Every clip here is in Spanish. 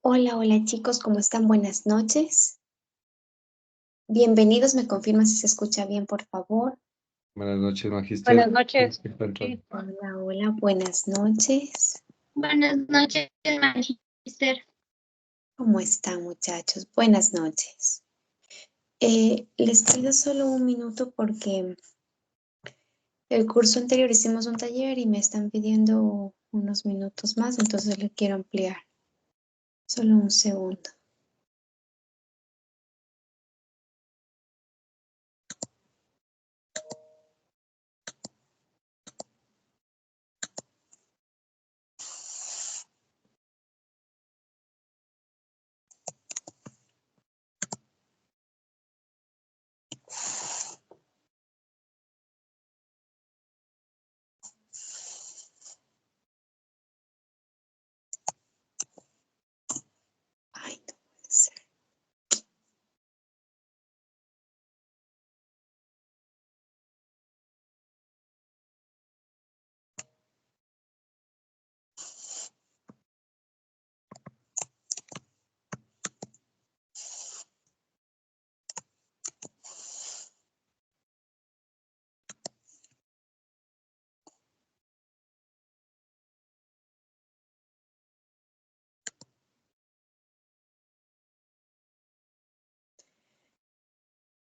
Hola, hola chicos, ¿cómo están? Buenas noches. Bienvenidos, me confirma si se escucha bien, por favor. Buenas noches, Buenas Magister. ¿Cómo noches. se encuentra? Sí. Hola, hola, buenas noches. Buenas noches, Magister. ¿Cómo están, muchachos? Buenas noches. Les pido solo un minuto porque el curso anterior hicimos un taller y me están pidiendo unos minutos más, entonces le quiero ampliar. Solo un segundo. Ay, no puede ser.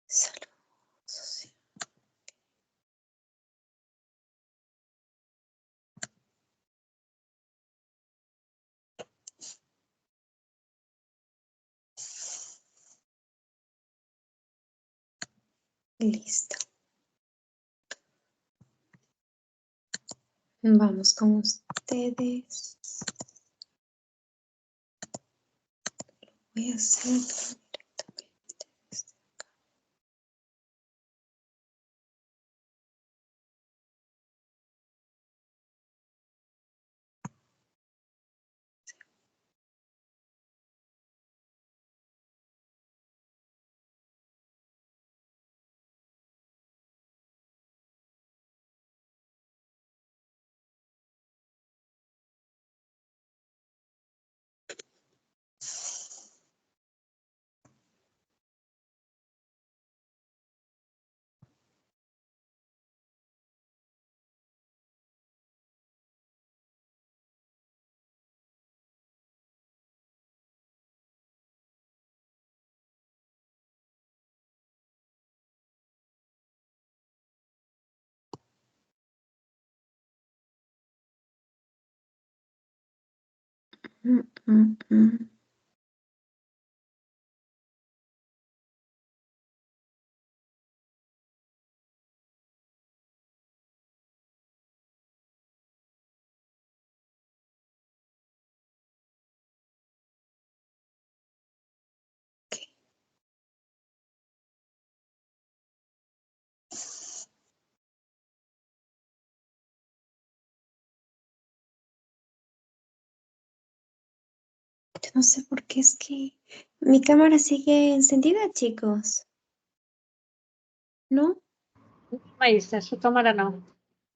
Solo sí. Listo. Vamos con ustedes. Voy a hacer directamente esto. Mm, mm, mm. Yo no sé por qué es que mi cámara sigue encendida, chicos. ¿No? Magister, su cámara no.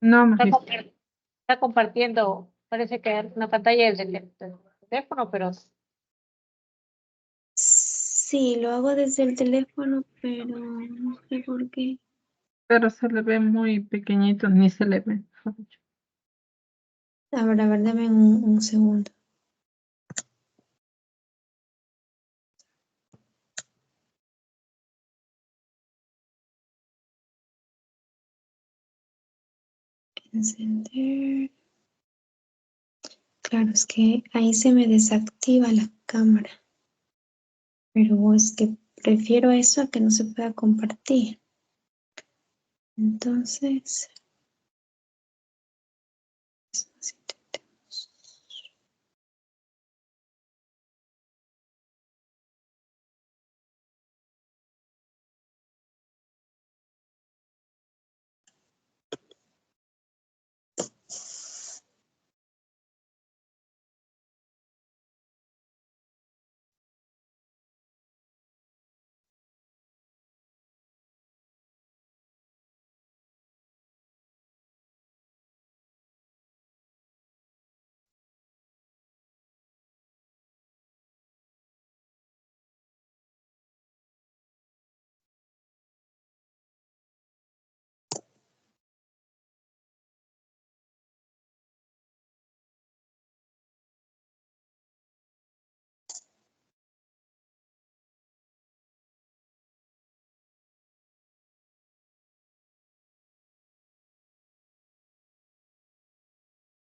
No, Está, Magister. está compartiendo, parece que una pantalla del teléfono, pero Sí, lo hago desde el teléfono, pero no sé por qué. Pero se le ve muy pequeñito, ni se le ve. A ver, dame un segundo. Encender. Claro, es que ahí se me desactiva la cámara. Pero es que prefiero eso a que no se pueda compartir. Entonces, así intentemos.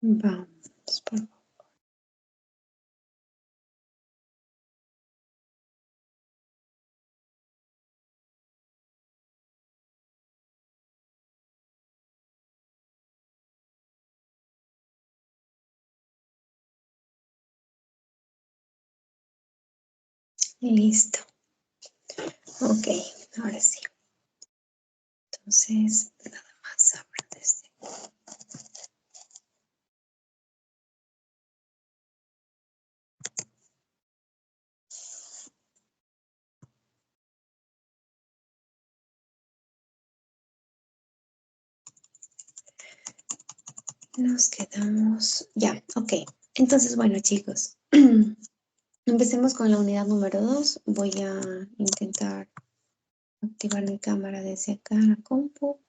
Vamos, por favor. Listo. Ok, ahora sí. Entonces, nada más abro desde. Nos quedamos. Ya, ok. Entonces, bueno, chicos. Empecemos con la unidad número 2. Voy a intentar activar mi cámara desde acá a la compu.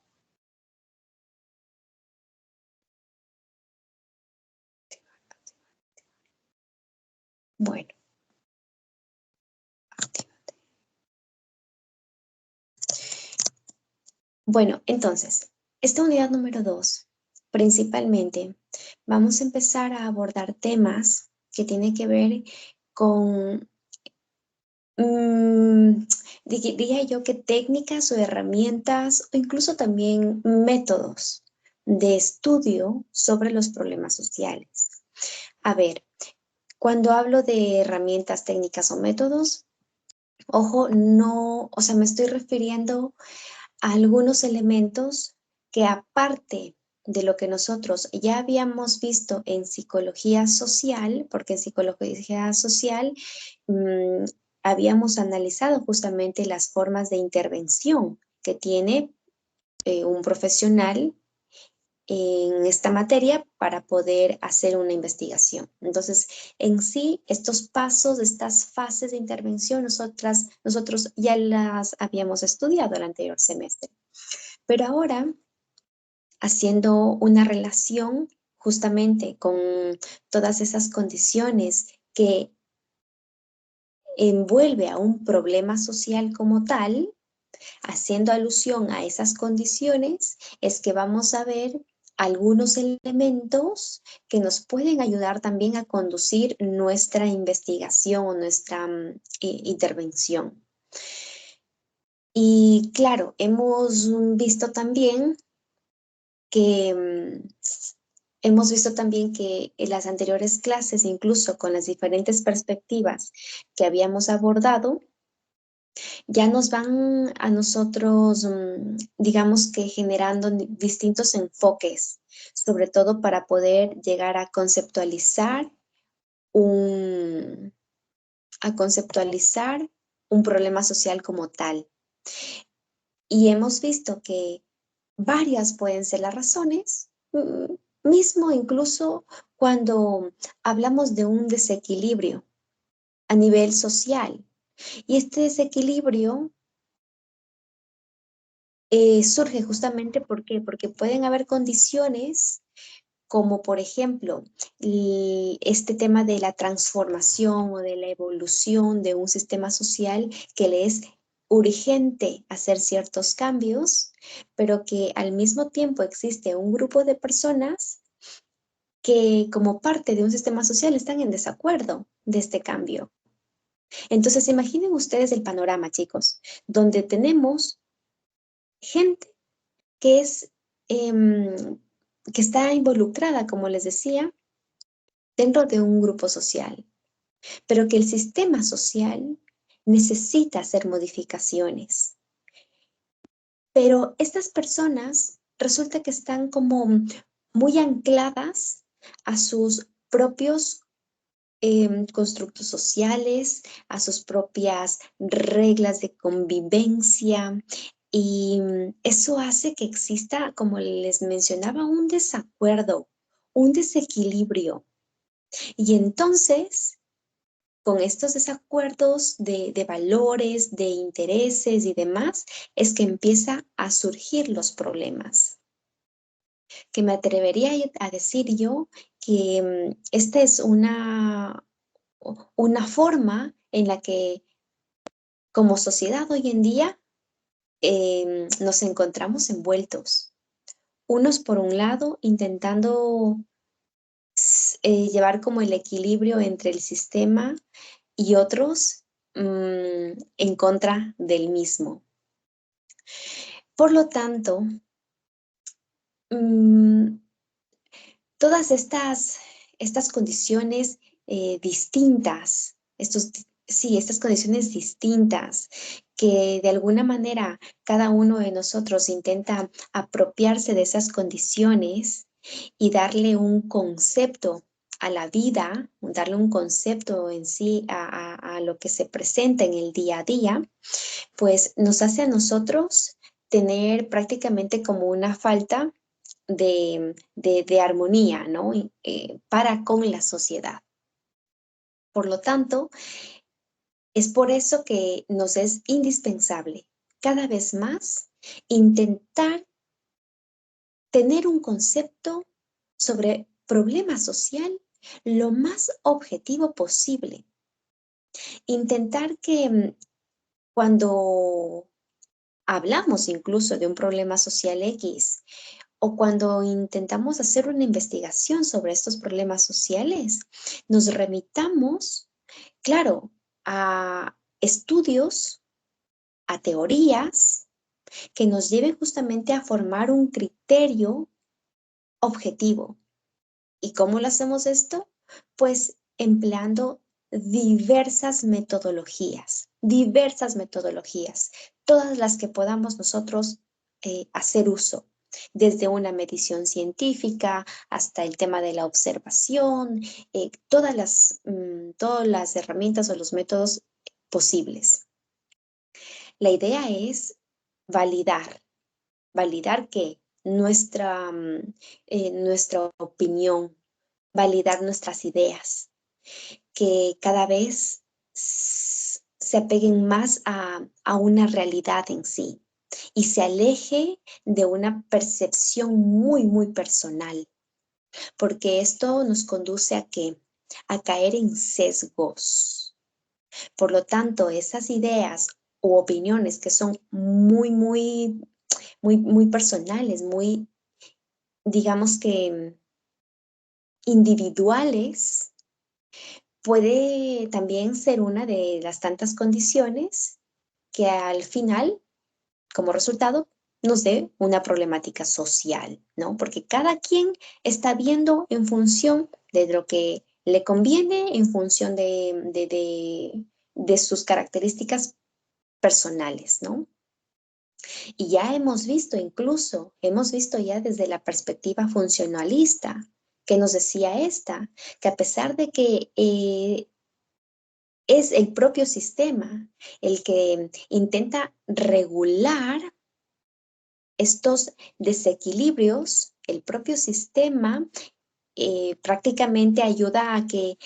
Bueno, actívate. Bueno, entonces, esta unidad número 2, principalmente, vamos a empezar a abordar temas que tienen que ver con, diría yo que técnicas o herramientas o incluso también métodos de estudio sobre los problemas sociales. A ver, cuando hablo de herramientas, técnicas o métodos, ojo, no, o sea, me estoy refiriendo a algunos elementos que aparte de lo que nosotros ya habíamos visto en psicología social, porque en psicología social mm, habíamos analizado justamente las formas de intervención que tiene un profesional en esta materia para poder hacer una investigación. Entonces, en sí, estos pasos, estas fases de intervención, nosotros ya las habíamos estudiado el anterior semestre. Pero ahora, haciendo una relación justamente con todas esas condiciones que envuelve a un problema social como tal, haciendo alusión a esas condiciones, es que vamos a ver algunos elementos que nos pueden ayudar también a conducir nuestra investigación o nuestra intervención. Y claro, hemos visto también que en las anteriores clases, incluso con las diferentes perspectivas que habíamos abordado, ya nos van a nosotros, digamos que generando distintos enfoques, sobre todo para poder llegar a conceptualizar un, un problema social como tal. Y hemos visto que varias pueden ser las razones, mismo incluso cuando hablamos de un desequilibrio a nivel social. Y este desequilibrio surge justamente ¿por qué? Porque pueden haber condiciones como por ejemplo este tema de la transformación o de la evolución de un sistema social que le es urgente hacer ciertos cambios, pero que al mismo tiempo existe un grupo de personas que como parte de un sistema social están en desacuerdo de este cambio. Entonces imaginen ustedes el panorama, chicos, donde tenemos gente que que está involucrada, como les decía, dentro de un grupo social, pero que el sistema social necesita hacer modificaciones. Pero estas personas resulta que están como muy ancladas a sus propios constructos sociales, a sus propias reglas de convivencia. Y eso hace que exista, como les mencionaba, un desacuerdo, un desequilibrio. Y entonces, con estos desacuerdos de valores, de intereses y demás, es que empieza a surgir los problemas. Que me atrevería a decir yo que esta es una forma en la que como sociedad hoy en día nos encontramos envueltos. Unos por un lado intentando llevar como el equilibrio entre el sistema y otros en contra del mismo. Por lo tanto, todas estas condiciones distintas, estas condiciones distintas que de alguna manera cada uno de nosotros intenta apropiarse de esas condiciones y darle un concepto a la vida, darle un concepto en sí a lo que se presenta en el día a día, pues nos hace a nosotros tener prácticamente como una falta de armonía, ¿no? Para con la sociedad. Por lo tanto, es por eso que nos es indispensable cada vez más intentar tener un concepto sobre problema social lo más objetivo posible. Intentar que cuando hablamos incluso de un problema social X o cuando intentamos hacer una investigación sobre estos problemas sociales, nos remitamos, claro, a estudios, a teorías que nos lleven justamente a formar un criterio objetivo. ¿Y cómo lo hacemos esto? Pues empleando diversas metodologías, todas las que podamos nosotros hacer uso, desde una medición científica hasta el tema de la observación, todas las herramientas o los métodos posibles. La idea es validar que nuestra opinión, validar nuestras ideas, que cada vez se apeguen más a una realidad en sí y se aleje de una percepción muy, muy personal, porque esto nos conduce a ¿qué? A caer en sesgos. Por lo tanto, esas ideas u opiniones que son muy, muy, muy, muy personales, muy, digamos que individuales, puede también ser una de las tantas condiciones que al final, como resultado, nos dé una problemática social, ¿no? Porque cada quien está viendo en función de lo que le conviene, en función de sus características personales, ¿no? Y ya hemos visto ya desde la perspectiva funcionalista, que nos decía que a pesar de que es el propio sistema el que intenta regular estos desequilibrios, el propio sistema prácticamente ayuda a que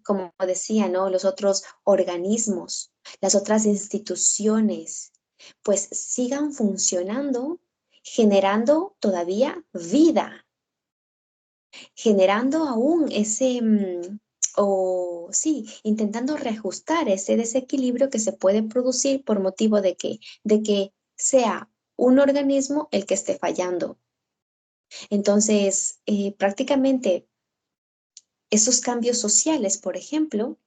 como decía, ¿no? Los otros organismos, las otras instituciones, pues sigan funcionando, generando todavía vida, generando aún intentando reajustar ese desequilibrio que se puede producir por motivo de que sea un organismo el que esté fallando. Entonces, prácticamente esos cambios sociales, por ejemplo,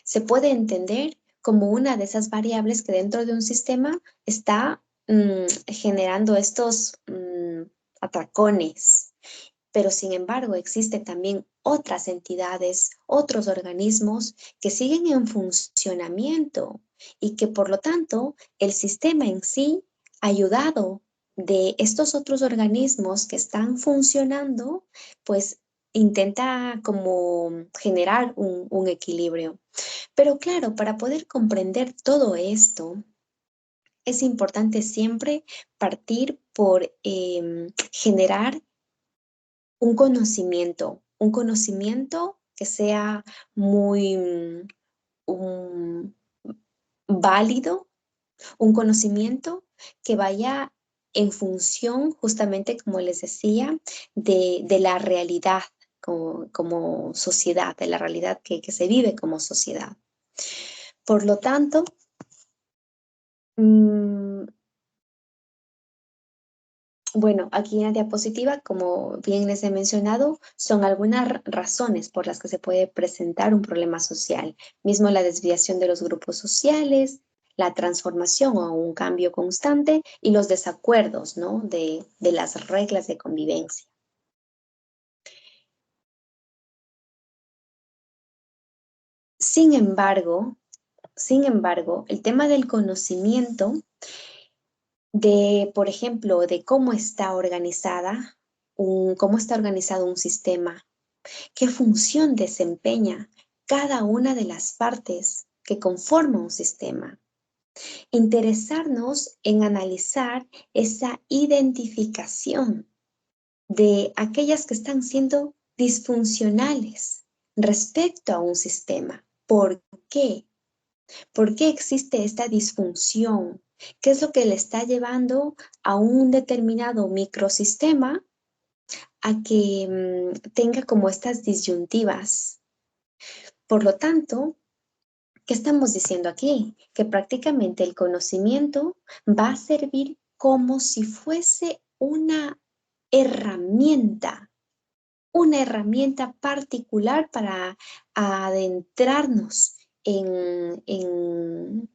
se puede entender como una de esas variables que dentro de un sistema está generando estos atracones. Pero sin embargo, existen también otras entidades, otros organismos que siguen en funcionamiento y que por lo tanto el sistema en sí, ayudado de estos otros organismos que están funcionando, pues intenta como generar un equilibrio. Pero claro, para poder comprender todo esto, es importante siempre partir por generar un conocimiento que sea muy válido, un conocimiento que vaya en función, justamente como les decía, de la realidad como sociedad, de la realidad que se vive como sociedad. Por lo tanto, Bueno, aquí en la diapositiva, como bien les he mencionado, son algunas razones por las que se puede presentar un problema social. Mismo la desviación de los grupos sociales, la transformación o un cambio constante y los desacuerdos, ¿no? de las reglas de convivencia. Sin embargo, el tema del conocimiento de, por ejemplo, de cómo está cómo está organizado un sistema, qué función desempeña cada una de las partes que conforman un sistema. Interesarnos en analizar esa identificación de aquellas que están siendo disfuncionales respecto a un sistema. ¿Por qué? ¿Por qué existe esta disfunción? ¿Qué es lo que le está llevando a un determinado microsistema a que tenga como estas disyuntivas? Por lo tanto, ¿qué estamos diciendo aquí? Que prácticamente el conocimiento va a servir como si fuese una herramienta particular para adentrarnos en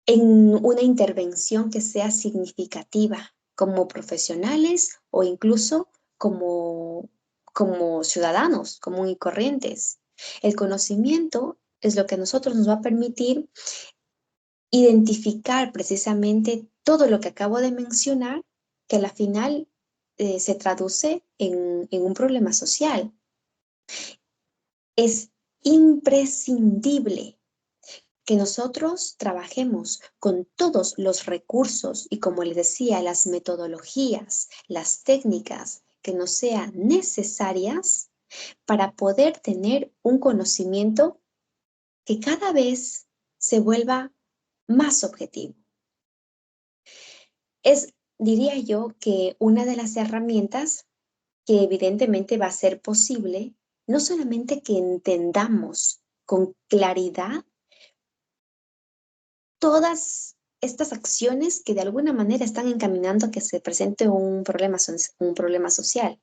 una intervención que sea significativa como profesionales o incluso como ciudadanos común y corrientes. El conocimiento es lo que a nosotros nos va a permitir identificar precisamente todo lo que acabo de mencionar, que a la final se traduce en un problema social. Es imprescindible que nosotros trabajemos con todos los recursos y, como les decía, las metodologías, las técnicas que nos sean necesarias para poder tener un conocimiento que cada vez se vuelva más objetivo. Es, diría yo, que una de las herramientas que evidentemente va a ser posible, no solamente que entendamos con claridad todas estas acciones que de alguna manera están encaminando a que se presente un problema social,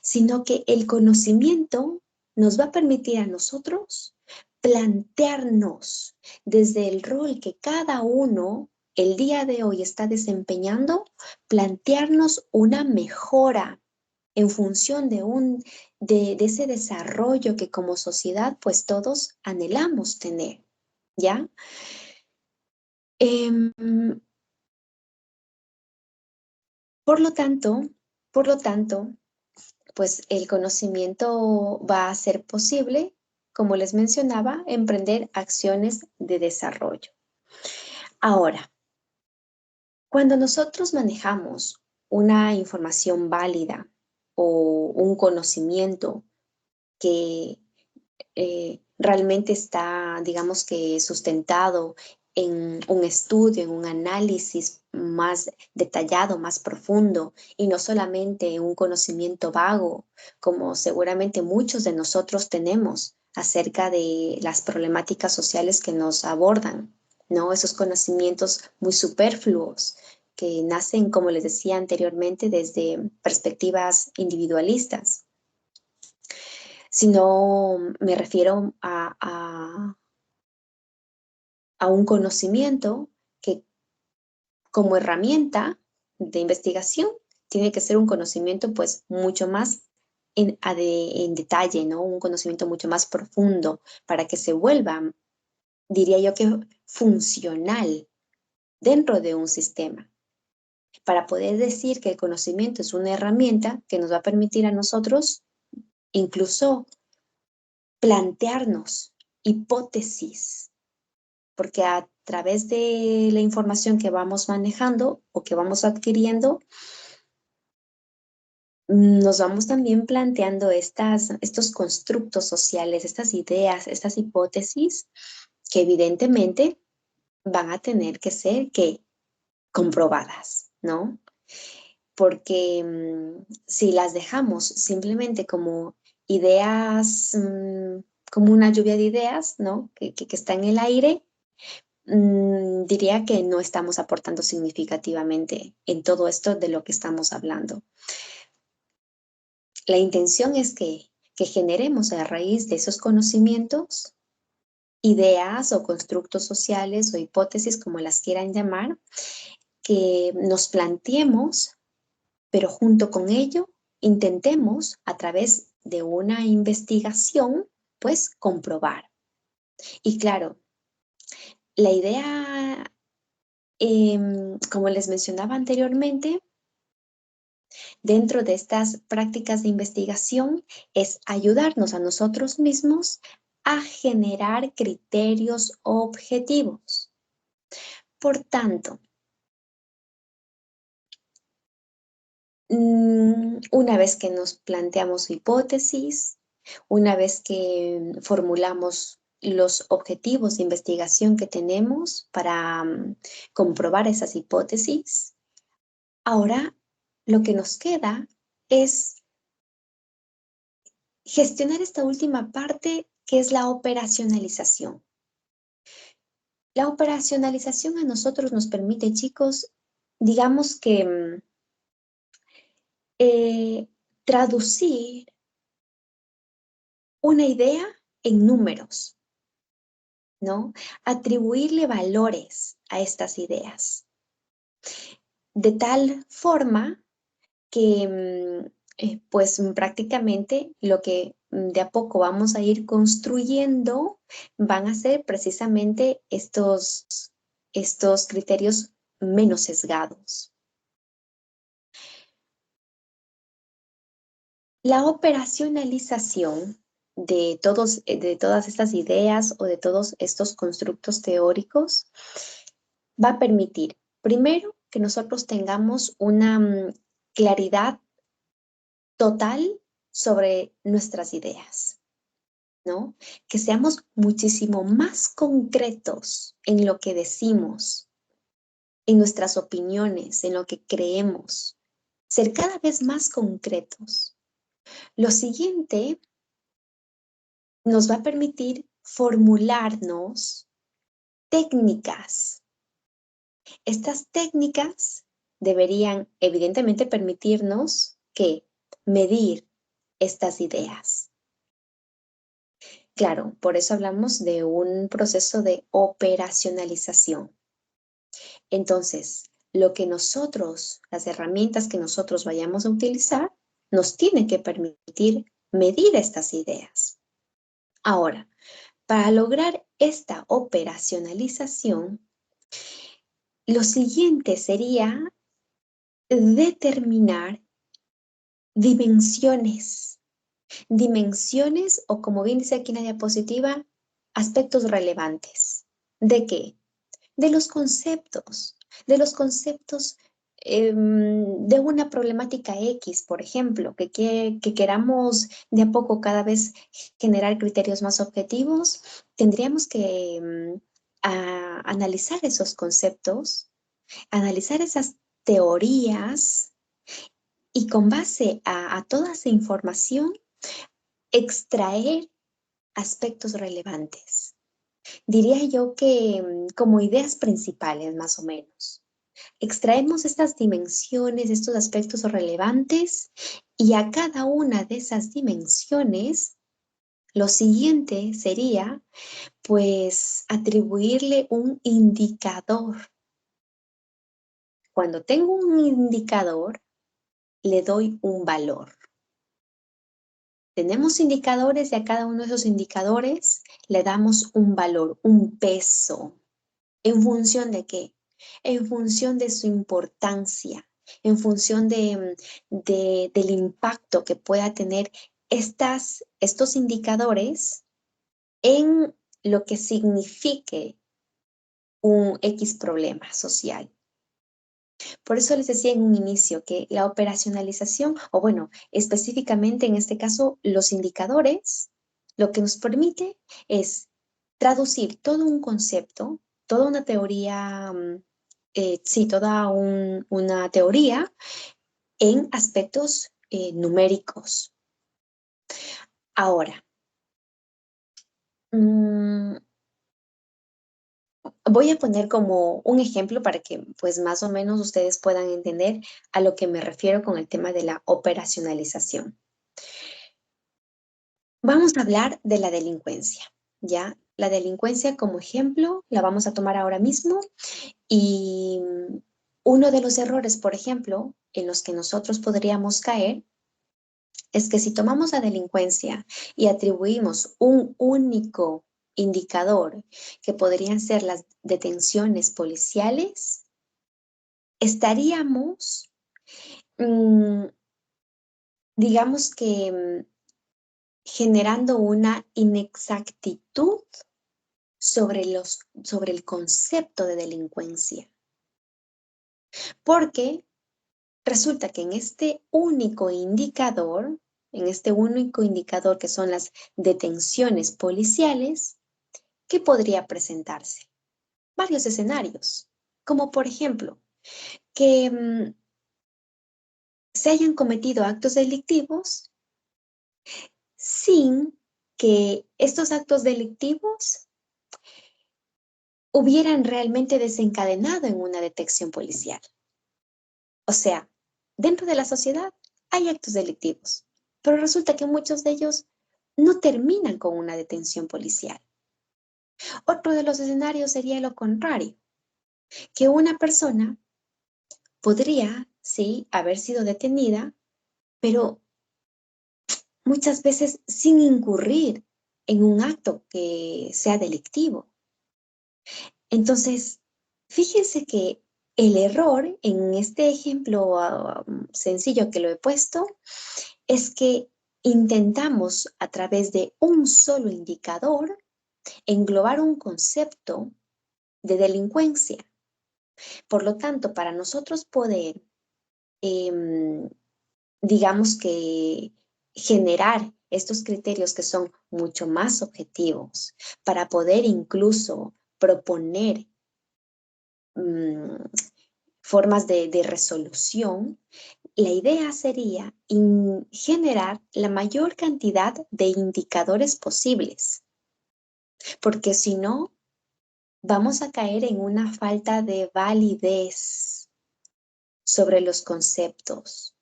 sino que el conocimiento nos va a permitir a nosotros plantearnos desde el rol que cada uno el día de hoy está desempeñando, plantearnos una mejora en función de ese desarrollo que como sociedad pues todos anhelamos tener, ¿ya? Em, por lo tanto, pues el conocimiento va a ser posible, como les mencionaba, emprender acciones de desarrollo. Ahora, cuando nosotros manejamos una información válida o un conocimiento que realmente está, digamos que sustentado en un estudio, en un análisis más detallado, más profundo, y no solamente un conocimiento vago, como seguramente muchos de nosotros tenemos acerca de las problemáticas sociales que nos abordan, ¿no? Esos conocimientos muy superfluos que nacen, como les decía anteriormente, desde perspectivas individualistas, sino me refiero a un conocimiento que como herramienta de investigación tiene que ser un conocimiento pues mucho más en detalle, ¿no? Un conocimiento mucho más profundo para que se vuelva, diría yo que funcional dentro de un sistema. Para poder decir que el conocimiento es una herramienta que nos va a permitir a nosotros incluso plantearnos hipótesis, porque a través de la información que vamos manejando o que vamos adquiriendo, nos vamos también planteando estos constructos sociales, estas ideas, estas hipótesis que evidentemente van a tener que ser comprobadas, ¿no? Porque si las dejamos simplemente como ideas, como una lluvia de ideas, ¿no? Que está en el aire, diría que no estamos aportando significativamente en todo esto de lo que estamos hablando. La intención es que generemos a raíz de esos conocimientos ideas o constructos sociales o hipótesis, como las quieran llamar, que nos planteemos, pero junto con ello intentemos a través de una investigación, pues comprobar. Y claro, la idea, como les mencionaba anteriormente, dentro de estas prácticas de investigación es ayudarnos a nosotros mismos a generar criterios objetivos. Por tanto, una vez que nos planteamos hipótesis, una vez que formulamos los objetivos de investigación que tenemos para comprobar esas hipótesis, ahora lo que nos queda es gestionar esta última parte, que es la operacionalización. La operacionalización a nosotros nos permite, chicos, digamos que traducir una idea en números, ¿no? Atribuirle valores a estas ideas, de tal forma que pues prácticamente lo que de a poco vamos a ir construyendo van a ser precisamente estos criterios menos sesgados. La operacionalización de todas estas ideas o de todos estos constructos teóricos va a permitir, primero, que nosotros tengamos una claridad total sobre nuestras ideas, ¿no? Que seamos muchísimo más concretos en lo que decimos, en nuestras opiniones, en lo que creemos, ser cada vez más concretos. Lo siguiente nos va a permitir formularnos técnicas. Estas técnicas deberían evidentemente permitirnos que medir estas ideas. Claro, por eso hablamos de un proceso de operacionalización. Entonces, las herramientas que nosotros vayamos a utilizar, nos tiene que permitir medir estas ideas. Ahora, para lograr esta operacionalización, lo siguiente sería determinar dimensiones. Dimensiones, o como bien dice aquí en la diapositiva, aspectos relevantes. ¿De qué? De los conceptos de una problemática X, por ejemplo, que queramos de a poco cada vez generar criterios más objetivos, tendríamos que analizar esos conceptos, analizar esas teorías y con base a toda esa información, extraer aspectos relevantes. Diría yo que como ideas principales, más o menos. Extraemos estas dimensiones, estos aspectos relevantes, y a cada una de esas dimensiones, lo siguiente sería, pues, atribuirle un indicador. Cuando tengo un indicador, le doy un valor. Tenemos indicadores y a cada uno de esos indicadores le damos un valor, un peso. ¿En función de qué? En función de su importancia, en función del impacto que pueda tener estos indicadores en lo que signifique un X problema social. Por eso les decía en un inicio que la operacionalización, o bueno, específicamente en este caso, los indicadores, lo que nos permite es traducir todo un concepto, toda una teoría, una teoría en aspectos numéricos. Ahora, Voy a poner como un ejemplo para que pues más o menos ustedes puedan entender a lo que me refiero con el tema de la operacionalización. Vamos a hablar de la delincuencia, ¿ya? La delincuencia como ejemplo la vamos a tomar ahora mismo y uno de los errores, por ejemplo, en los que nosotros podríamos caer es que si tomamos la delincuencia y atribuimos un único indicador, que podrían ser las detenciones policiales, estaríamos, mm, digamos que, generando una inexactitud sobre el concepto de delincuencia. Porque resulta que en este único indicador que son las detenciones policiales, ¿qué podría presentarse? Varios escenarios, como por ejemplo, que se hayan cometido actos delictivos sin que estos actos delictivos hubieran realmente desencadenado en una detección policial. O sea, dentro de la sociedad hay actos delictivos, pero resulta que muchos de ellos no terminan con una detención policial. Otro de los escenarios sería lo contrario, que una persona podría, sí, haber sido detenida, pero muchas veces sin incurrir en un acto que sea delictivo. Entonces, fíjense que el error en este ejemplo sencillo que lo he puesto es que intentamos a través de un solo indicador englobar un concepto de delincuencia. Por lo tanto, para nosotros poder, digamos que generar estos criterios que son mucho más objetivos, para poder incluso proponer formas de resolución, la idea sería generar la mayor cantidad de indicadores posibles, porque si no, vamos a caer en una falta de validez sobre los conceptos.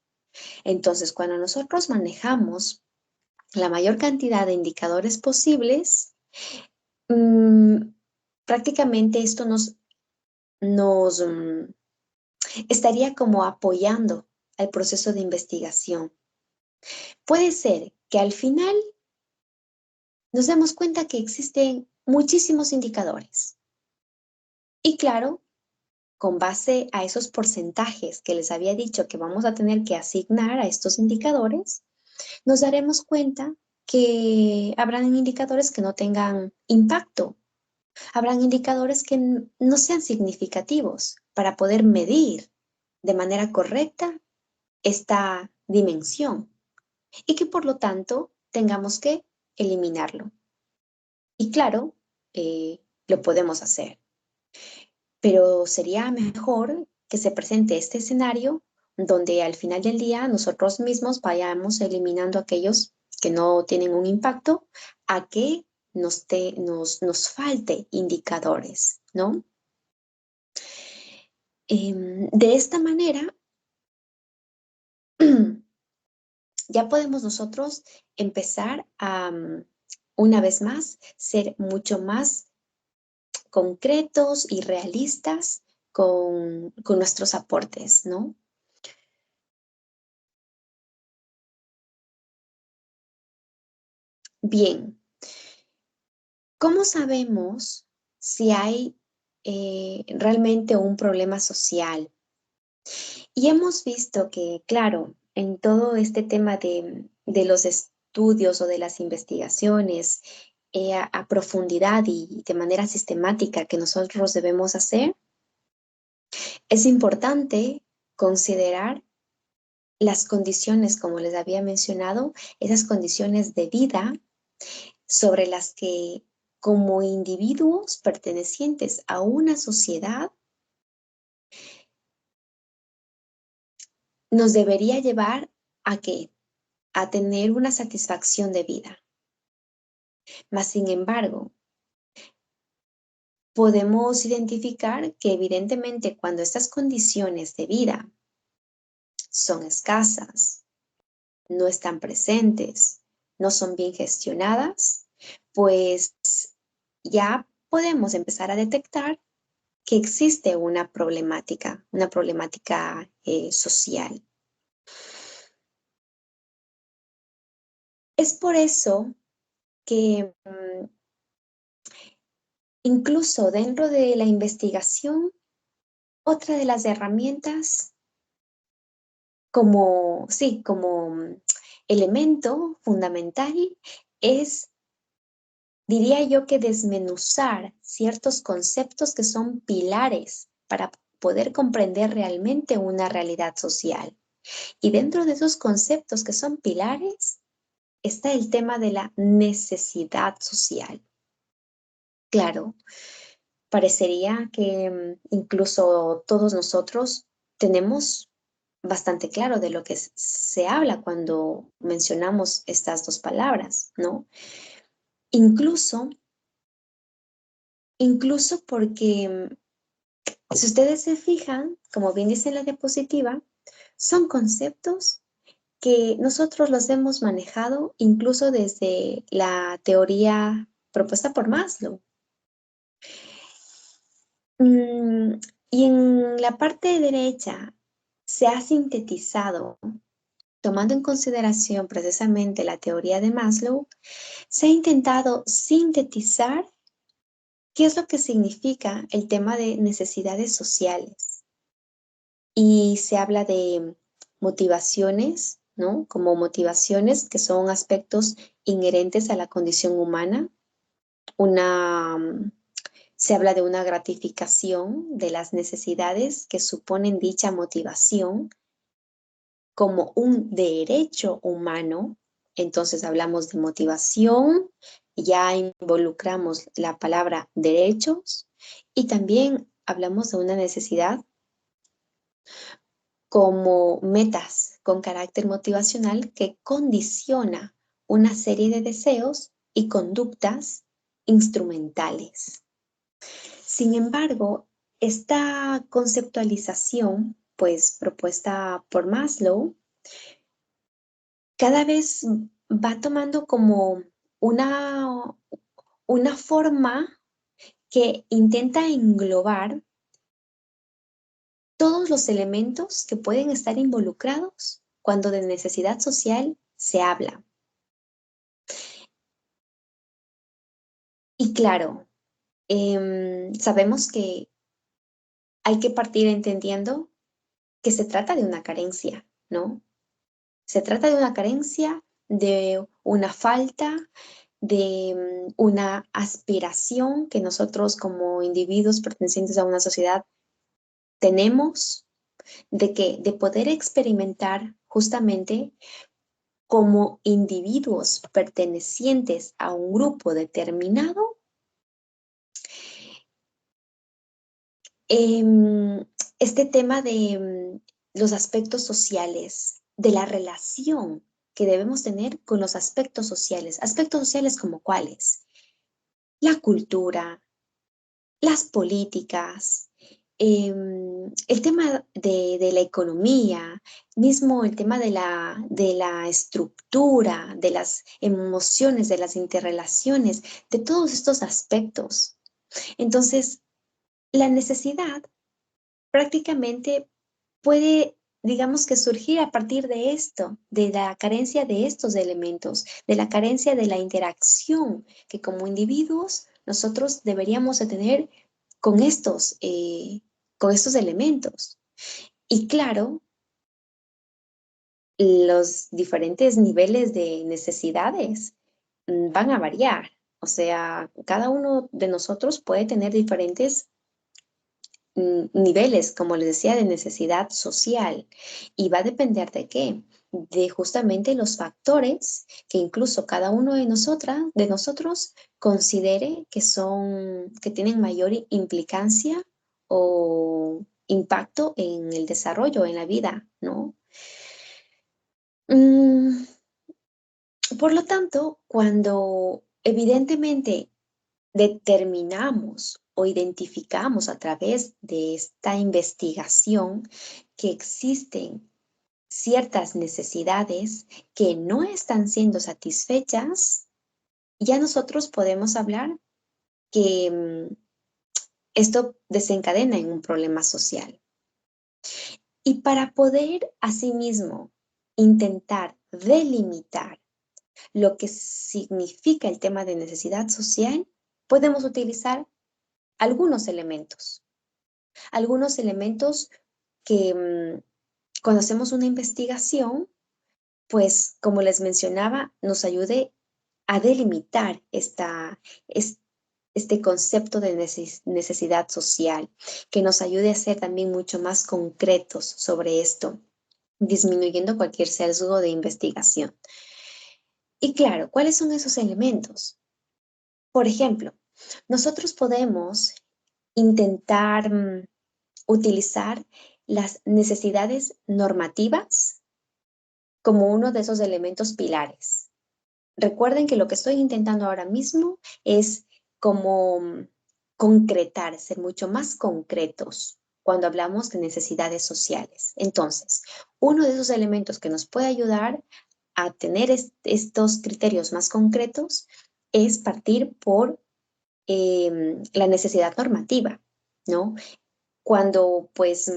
Entonces, cuando nosotros manejamos la mayor cantidad de indicadores posibles, prácticamente esto nos estaría como apoyando al proceso de investigación. Puede ser que al final nos demos cuenta que existen muchísimos indicadores. Y claro, con base a esos porcentajes que les había dicho que vamos a tener que asignar a estos indicadores, nos daremos cuenta que habrán indicadores que no tengan impacto. Habrán indicadores que no sean significativos para poder medir de manera correcta esta dimensión y que por lo tanto tengamos que eliminarlo. Y claro, lo podemos hacer, pero sería mejor que se presente este escenario donde al final del día nosotros mismos vayamos eliminando aquellos que no tienen un impacto a que nos falte indicadores, ¿no? De esta manera, ya podemos nosotros empezar a, una vez más, ser mucho más concretos y realistas con nuestros aportes, ¿no? Bien, ¿cómo sabemos si hay realmente un problema social? Y hemos visto que, claro, en todo este tema de los estudios o de las investigaciones a profundidad y de manera sistemática que nosotros debemos hacer, es importante considerar las condiciones, como les había mencionado, esas condiciones de vida sobre las que como individuos pertenecientes a una sociedad nos debería llevar a qué? A tener una satisfacción de vida. Mas, sin embargo, podemos identificar que evidentemente cuando estas condiciones de vida son escasas, no están presentes, no son bien gestionadas, pues ya podemos empezar a detectar que existe una problemática social. Es por eso que incluso dentro de la investigación, otra de las herramientas como elemento fundamental es, diría yo, que desmenuzar ciertos conceptos que son pilares para poder comprender realmente una realidad social. Y dentro de esos conceptos que son pilares está el tema de la necesidad social. Claro, parecería que incluso todos nosotros tenemos bastante claro de lo que se habla cuando mencionamos estas dos palabras, ¿no? Incluso porque si ustedes se fijan, como bien dice en la diapositiva, son conceptos que nosotros los hemos manejado incluso desde la teoría propuesta por Maslow. Y en la parte derecha se ha sintetizado, tomando en consideración precisamente la teoría de Maslow, se ha intentado sintetizar qué es lo que significa el tema de necesidades sociales. Y se habla de motivaciones, ¿no? Como motivaciones que son aspectos inherentes a la condición humana. Se habla de una gratificación de las necesidades que suponen dicha motivación como un derecho humano. Entonces hablamos de motivación, ya involucramos la palabra derechos y también hablamos de una necesidad como metas con carácter motivacional que condiciona una serie de deseos y conductas instrumentales. Sin embargo, esta conceptualización, pues propuesta por Maslow, cada vez va tomando como una forma que intenta englobar todos los elementos que pueden estar involucrados cuando de necesidad social se habla. Y claro, sabemos que hay que partir entendiendo que se trata de una carencia, ¿no? Se trata de una carencia, de una falta, de una aspiración que nosotros como individuos pertenecientes a una sociedad tenemos, de poder experimentar justamente como individuos pertenecientes a un grupo determinado, este tema de los aspectos sociales, de la relación que debemos tener con los aspectos sociales como cuáles, la cultura, las políticas, el tema de la economía, mismo el tema de la estructura, de las emociones, de las interrelaciones, de todos estos aspectos. Entonces, la necesidad prácticamente puede, digamos que surgir a partir de esto, de la carencia de estos elementos, de la carencia de la interacción que como individuos nosotros deberíamos de tener con estos elementos. Y claro, los diferentes niveles de necesidades van a variar. O sea, cada uno de nosotros puede tener diferentes niveles, como les decía, de necesidad social. Y va a depender de qué, de justamente los factores que incluso cada uno de nosotros considere que tienen mayor implicancia o impacto en el desarrollo, en la vida, ¿no? Por lo tanto, cuando evidentemente determinamos o identificamos a través de esta investigación que existen ciertas necesidades que no están siendo satisfechas, ya nosotros podemos hablar que esto desencadena en un problema social. Y para poder asimismo intentar delimitar lo que significa el tema de necesidad social, podemos utilizar algunos elementos que cuando hacemos una investigación, pues como les mencionaba, nos ayude a delimitar este concepto de necesidad social, que nos ayude a ser también mucho más concretos sobre esto, disminuyendo cualquier sesgo de investigación. Y claro, ¿cuáles son esos elementos? Por ejemplo, nosotros podemos intentar utilizar las necesidades normativas como uno de esos elementos pilares. Recuerden que lo que estoy intentando ahora mismo es como concretar, ser mucho más concretos cuando hablamos de necesidades sociales. Entonces, uno de esos elementos que nos puede ayudar a tener estos criterios más concretos es partir por la necesidad normativa, ¿no? Cuando pues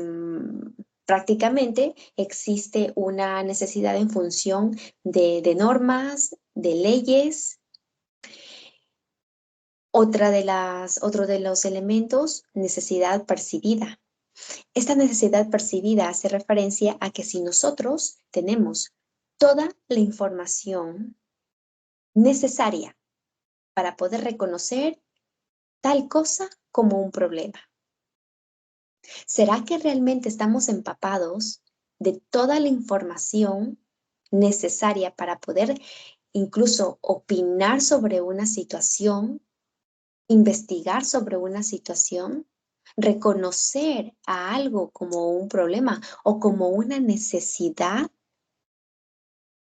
prácticamente existe una necesidad en función de normas, de leyes. Otro de los elementos, necesidad percibida. Esta necesidad percibida hace referencia a que si nosotros tenemos toda la información necesaria para poder reconocer tal cosa como un problema, ¿será que realmente estamos empapados de toda la información necesaria para poder incluso opinar sobre una situación, investigar sobre una situación, reconocer a algo como un problema o como una necesidad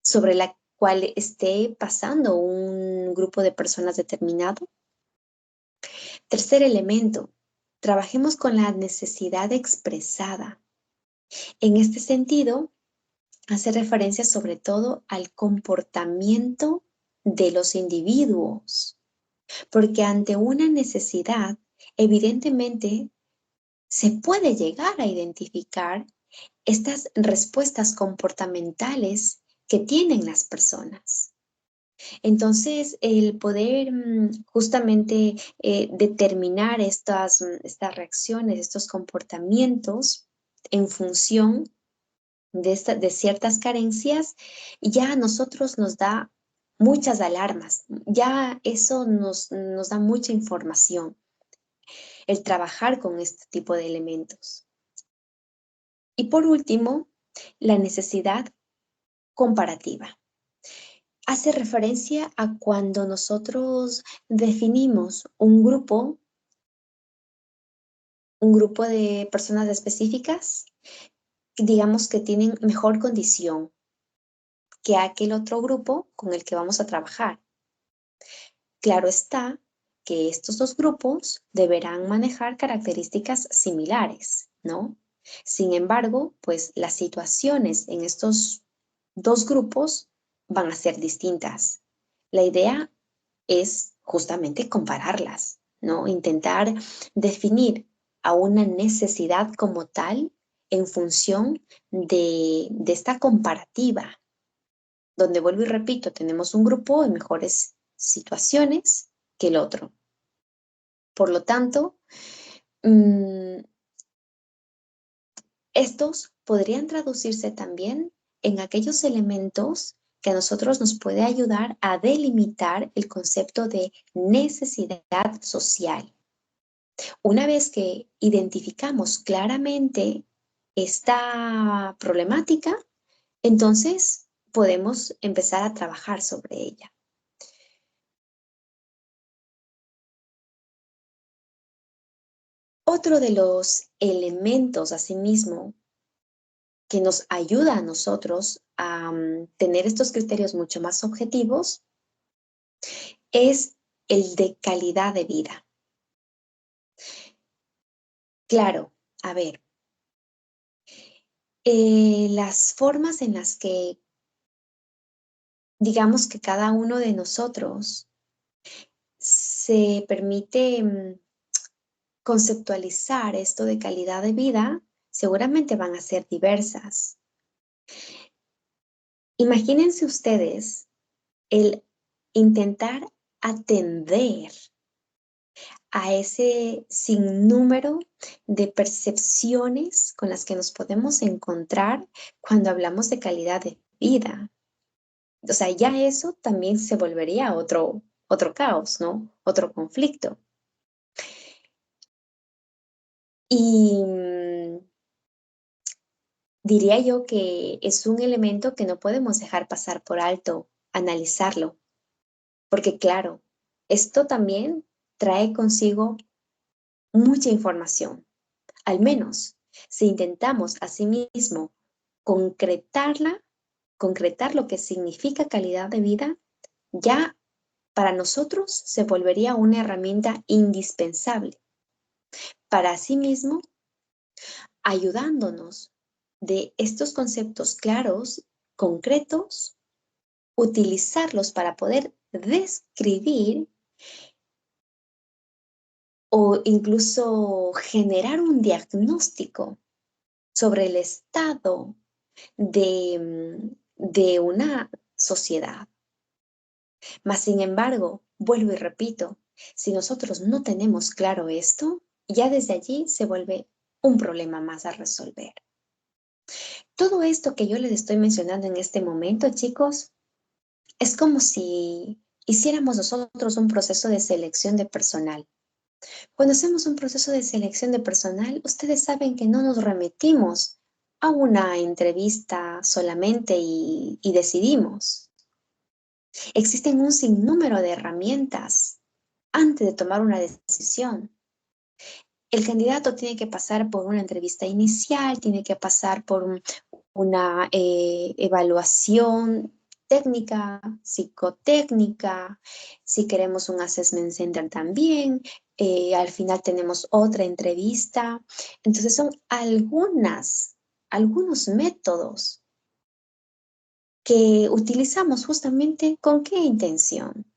sobre la cual esté pasando un grupo de personas determinado? Tercer elemento, trabajemos con la necesidad expresada. En este sentido, hace referencia sobre todo al comportamiento de los individuos, porque ante una necesidad, evidentemente, se puede llegar a identificar estas respuestas comportamentales que tienen las personas. Entonces, el poder justamente determinar estas reacciones, estos comportamientos en función de ciertas carencias, ya a nosotros nos da muchas alarmas, ya eso nos da mucha información, el trabajar con este tipo de elementos. Y por último, la necesidad comparativa. Hace referencia a cuando nosotros definimos un grupo de personas específicas, digamos que tienen mejor condición que aquel otro grupo con el que vamos a trabajar. Claro está que estos dos grupos deberán manejar características similares, ¿no? Sin embargo, pues las situaciones en estos dos grupos van a ser distintas. La idea es justamente compararlas, ¿no? Intentar definir a una necesidad como tal en función de esta comparativa, donde vuelvo y repito, tenemos un grupo en mejores situaciones que el otro. Por lo tanto, estos podrían traducirse también en aquellos elementos que a nosotros nos puede ayudar a delimitar el concepto de necesidad social. Una vez que identificamos claramente esta problemática, entonces podemos empezar a trabajar sobre ella. Otro de los elementos, asimismo, que nos ayuda a nosotros a tener estos criterios mucho más objetivos es el de calidad de vida. Claro, a ver, las formas en las que, digamos que cada uno de nosotros se permite conceptualizar esto de calidad de vida, seguramente van a ser diversas. Imagínense ustedes el intentar atender a ese sinnúmero de percepciones con las que nos podemos encontrar cuando hablamos de calidad de vida. O sea, ya eso también se volvería otro caos, ¿no? Otro conflicto. Y diría yo que es un elemento que no podemos dejar pasar por alto, analizarlo, porque claro, esto también trae consigo mucha información. Al menos, si intentamos asimismo concretar lo que significa calidad de vida, ya para nosotros se volvería una herramienta indispensable para asimismo ayudándonos de estos conceptos claros, concretos, utilizarlos para poder describir o incluso generar un diagnóstico sobre el estado de una sociedad. Mas, sin embargo, vuelvo y repito, si nosotros no tenemos claro esto, ya desde allí se vuelve un problema más a resolver. Todo esto que yo les estoy mencionando en este momento, chicos, es como si hiciéramos nosotros un proceso de selección de personal. Cuando hacemos un proceso de selección de personal, ustedes saben que no nos remitimos a una entrevista solamente y decidimos. Existen un sinnúmero de herramientas antes de tomar una decisión. El candidato tiene que pasar por una entrevista inicial, tiene que pasar por una evaluación técnica, psicotécnica, si queremos un assessment center también, al final tenemos otra entrevista. Entonces son algunos métodos que utilizamos justamente ¿con qué intención?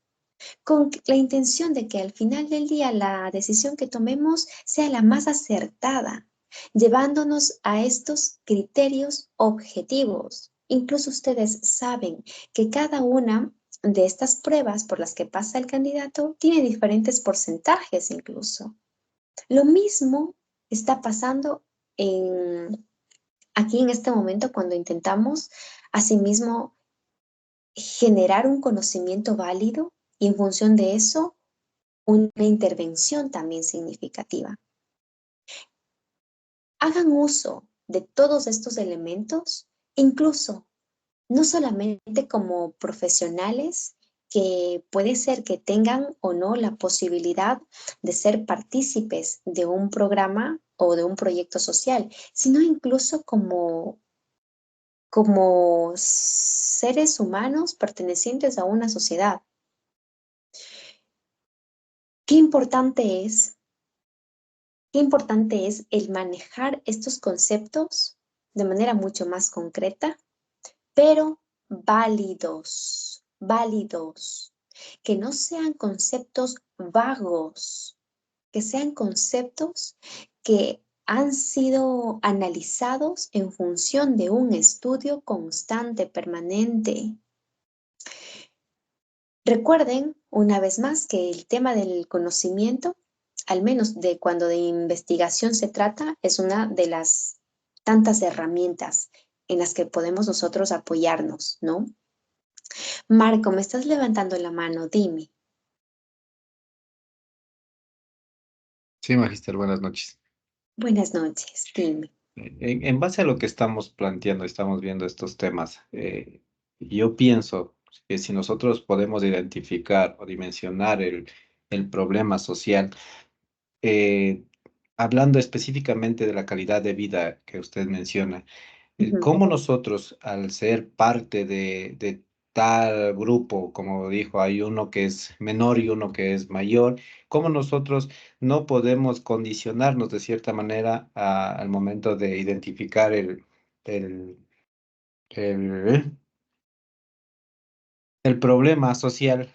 Con la intención de que al final del día la decisión que tomemos sea la más acertada, llevándonos a estos criterios objetivos. Incluso ustedes saben que cada una de estas pruebas por las que pasa el candidato tiene diferentes porcentajes incluso. Lo mismo está pasando aquí en este momento cuando intentamos asimismo generar un conocimiento válido y en función de eso una intervención también significativa. Hagan uso de todos estos elementos, incluso no solamente como profesionales que puede ser que tengan o no la posibilidad de ser partícipes de un programa o de un proyecto social, sino incluso como seres humanos pertenecientes a una sociedad. Qué importante es el manejar estos conceptos de manera mucho más concreta, pero válidos, que no sean conceptos vagos, que sean conceptos que han sido analizados en función de un estudio constante, permanente. Recuerden, una vez más, que el tema del conocimiento, al menos de cuando de investigación se trata, es una de las tantas herramientas en las que podemos nosotros apoyarnos, ¿no? Marco, me estás levantando la mano, dime. Sí, Magister, buenas noches. Buenas noches, dime. En base a lo que estamos planteando, estamos viendo estos temas, yo pienso que si nosotros podemos identificar o dimensionar el problema social, eh, hablando específicamente de la calidad de vida que usted menciona, Ujú, ¿cómo nosotros, al ser parte de tal grupo, como dijo, hay uno que es menor y uno que es mayor, cómo nosotros no podemos condicionarnos de cierta manera al momento de identificar el, el, el problema social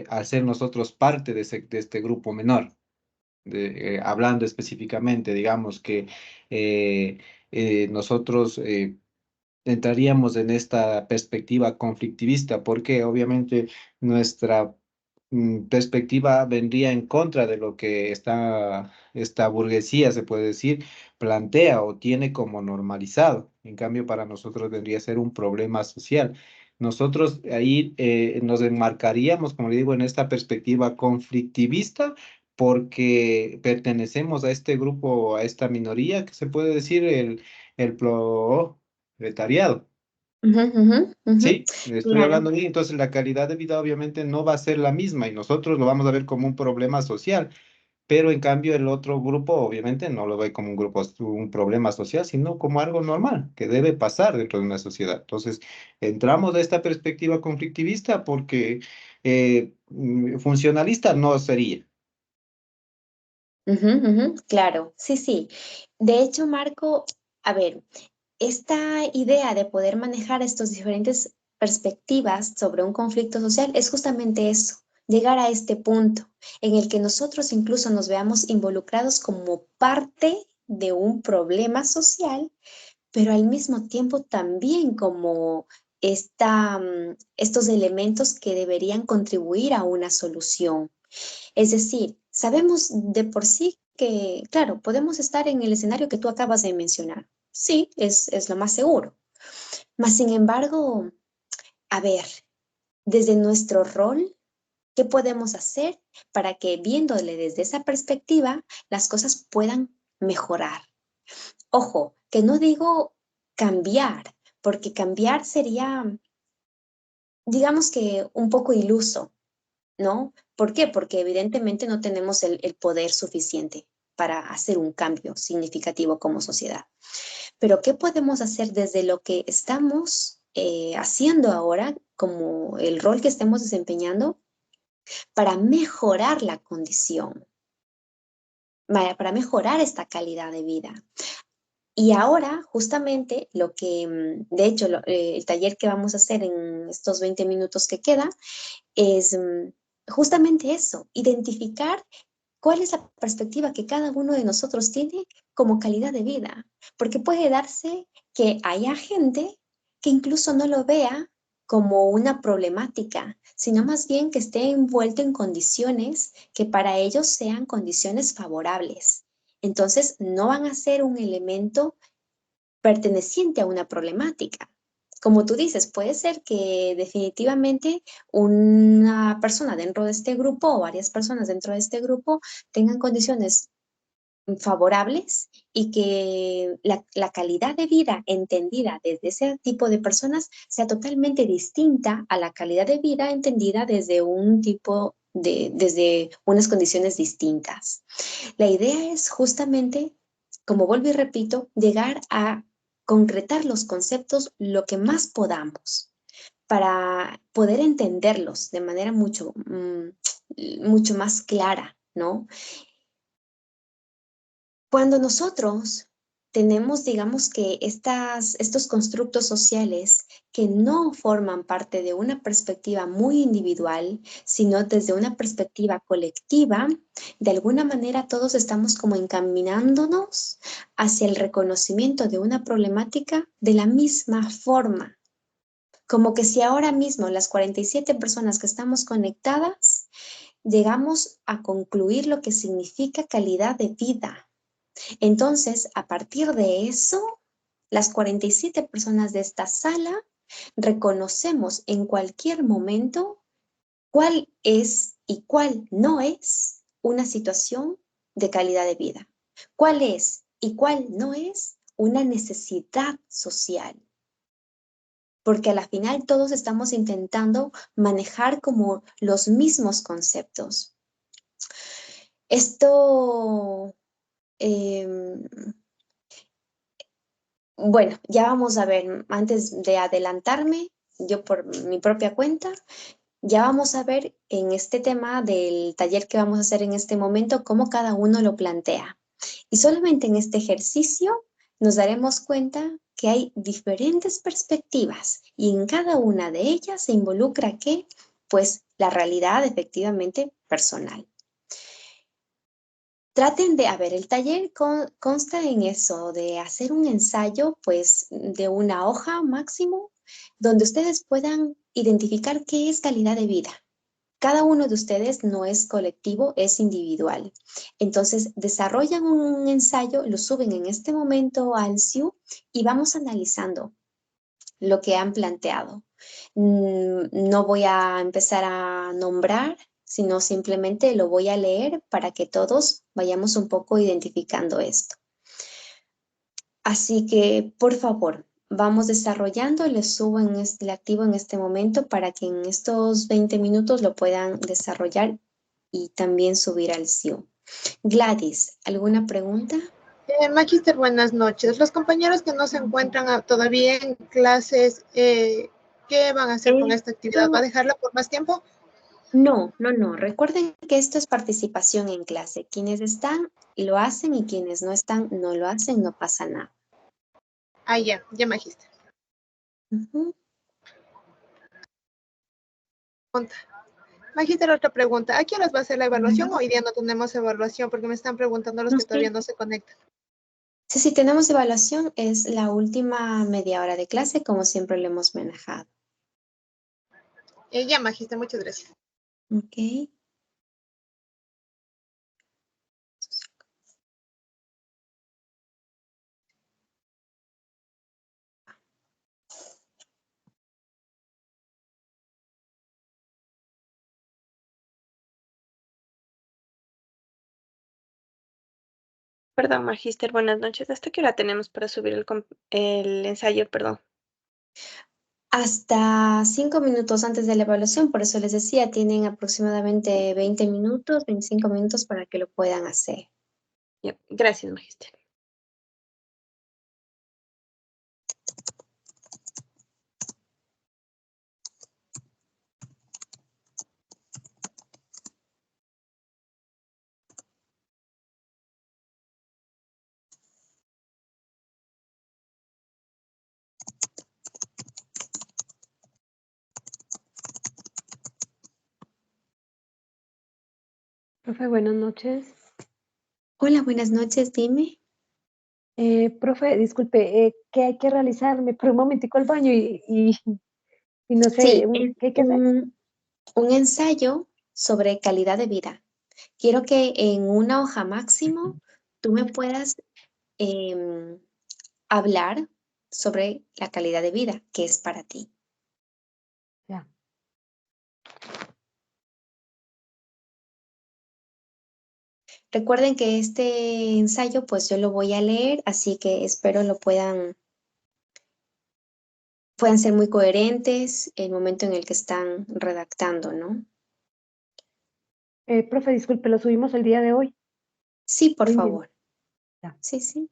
al ser nosotros parte de este grupo menor. Hablando específicamente, digamos que eh, nosotros entraríamos en esta perspectiva conflictivista, porque obviamente nuestra perspectiva vendría en contra de lo que esta burguesía, se puede decir, plantea o tiene como normalizado. En cambio, para nosotros vendría a ser un problema social. Nosotros ahí nos enmarcaríamos, como le digo, en esta perspectiva conflictivista porque pertenecemos a este grupo, a esta minoría, que se puede decir el proletariado. Ujú, ujú, ujú. Sí, estoy Claro. hablando bien, entonces la calidad de vida obviamente no va a ser la misma y nosotros lo vamos a ver como un problema social, pero en cambio el otro grupo obviamente no lo ve como un grupo, un problema social, sino como algo normal que debe pasar dentro de una sociedad. Entonces, entramos de esta perspectiva conflictivista porque funcionalista no sería. Ujú, ujú, claro, sí, sí. De hecho, Marco, a ver, esta idea de poder manejar estos diferentes perspectivas sobre un conflicto social es justamente eso, llegar a este punto en el que nosotros incluso nos veamos involucrados como parte de un problema social, pero al mismo tiempo también como estos elementos que deberían contribuir a una solución. Es decir, sabemos de por sí que, claro, podemos estar en el escenario que tú acabas de mencionar. Sí, es lo más seguro. Mas, sin embargo, a ver, desde nuestro rol, ¿qué podemos hacer para que viéndole desde esa perspectiva, las cosas puedan mejorar? Ojo, que no digo cambiar, porque cambiar sería, digamos que un poco iluso, ¿no? ¿Por qué? Porque evidentemente no tenemos el poder suficiente para hacer un cambio significativo como sociedad. Pero ¿qué podemos hacer desde lo que estamos haciendo ahora, como el rol que estemos desempeñando, para mejorar la condición, para mejorar esta calidad de vida? Y ahora, justamente, lo que, de hecho, el taller que vamos a hacer en estos 20 minutos que queda es justamente eso, identificar cuál es la perspectiva que cada uno de nosotros tiene como calidad de vida, porque puede darse que haya gente que incluso no lo vea como una problemática, sino más bien que esté envuelto en condiciones que para ellos sean condiciones favorables. Entonces, no van a ser un elemento perteneciente a una problemática. Como tú dices, puede ser que definitivamente una persona dentro de este grupo o varias personas dentro de este grupo tengan condiciones favorables y que la calidad de vida entendida desde ese tipo de personas sea totalmente distinta a la calidad de vida entendida desde un tipo desde unas condiciones distintas. La idea es justamente, como vuelvo y repito, llegar a concretar los conceptos lo que más podamos para poder entenderlos de manera mucho más clara, ¿no? Cuando nosotros tenemos, digamos que estos constructos sociales que no forman parte de una perspectiva muy individual, sino desde una perspectiva colectiva, de alguna manera todos estamos como encaminándonos hacia el reconocimiento de una problemática de la misma forma. Como que si ahora mismo las 47 personas que estamos conectadas llegamos a concluir lo que significa calidad de vida. Entonces, a partir de eso, las 47 personas de esta sala reconocemos en cualquier momento cuál es y cuál no es una situación de calidad de vida. Cuál es y cuál no es una necesidad social. Porque a la final todos estamos intentando manejar como los mismos conceptos. Esto em, bueno, ya vamos a ver, antes de adelantarme, yo por mi propia cuenta, ya vamos a ver en este tema del taller que vamos a hacer en este momento cómo cada uno lo plantea. Y solamente en este ejercicio nos daremos cuenta que hay diferentes perspectivas y en cada una de ellas se involucra que, pues, la realidad efectivamente personal. Traten de, a ver, el taller consta en eso, de hacer un ensayo, pues, de una hoja máximo, donde ustedes puedan identificar qué es calidad de vida. Cada uno de ustedes no es colectivo, es individual. Entonces, desarrollan un ensayo, lo suben en este momento al SIU y vamos analizando lo que han planteado. No voy a empezar a nombrar, sino simplemente lo voy a leer para que todos vayamos un poco identificando esto. Así que, por favor, vamos desarrollando, les subo le activo en este momento para que en estos 20 minutos lo puedan desarrollar y también subir al SIU. Gladys, ¿alguna pregunta? Magister, buenas noches. Los compañeros que no se encuentran todavía en clases, ¿qué van a hacer con esta actividad? ¿Va a dejarla por más tiempo? No. Recuerden que esto es participación en clase. Quienes están lo hacen y quienes no están no lo hacen, no pasa nada. Ah, ya, Magister. Ujú. Magister, otra pregunta. ¿A qué horas va a ser la evaluación? Hoy día no tenemos evaluación porque me están preguntando los que todavía no se conectan. Sí, tenemos evaluación. Es la última media hora de clase, como siempre lo hemos manejado. Ya, Magister, muchas gracias. Ok. Perdón, Magíster, buenas noches. ¿Hasta qué hora tenemos para subir el ensayo? Perdón. Hasta 5 minutos antes de la evaluación, por eso les decía, tienen aproximadamente 20 minutos, 25 minutos para que lo puedan hacer. Ya, gracias, Magíster. Profe, buenas noches. Hola, buenas noches, dime. Profe, disculpe, ¿qué hay que realizar? Me paro un momentico al baño y no sé, Sí, ¿qué hay que hacer? un ensayo sobre calidad de vida. Quiero que en una hoja máximo tú me puedas hablar sobre la calidad de vida, que es para ti. Ya. Recuerden que este ensayo pues yo lo voy a leer, así que espero lo puedan ser muy coherentes el momento en el que están redactando, ¿no? Profe, disculpe, lo subimos el día de hoy. Sí, por Hoy mismo. favor. Ya. Sí.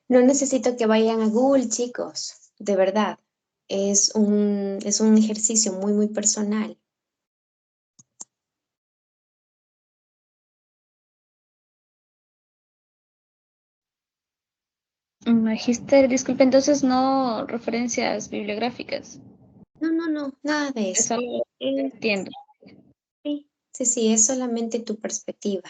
No necesito que vayan a Google, chicos, de verdad. Es un ejercicio muy, muy personal. Magister, disculpe, entonces no referencias bibliográficas. No, no, no, nada de Es eso. algo que Eh, entiendo. sí, sí, sí, es solamente tu perspectiva.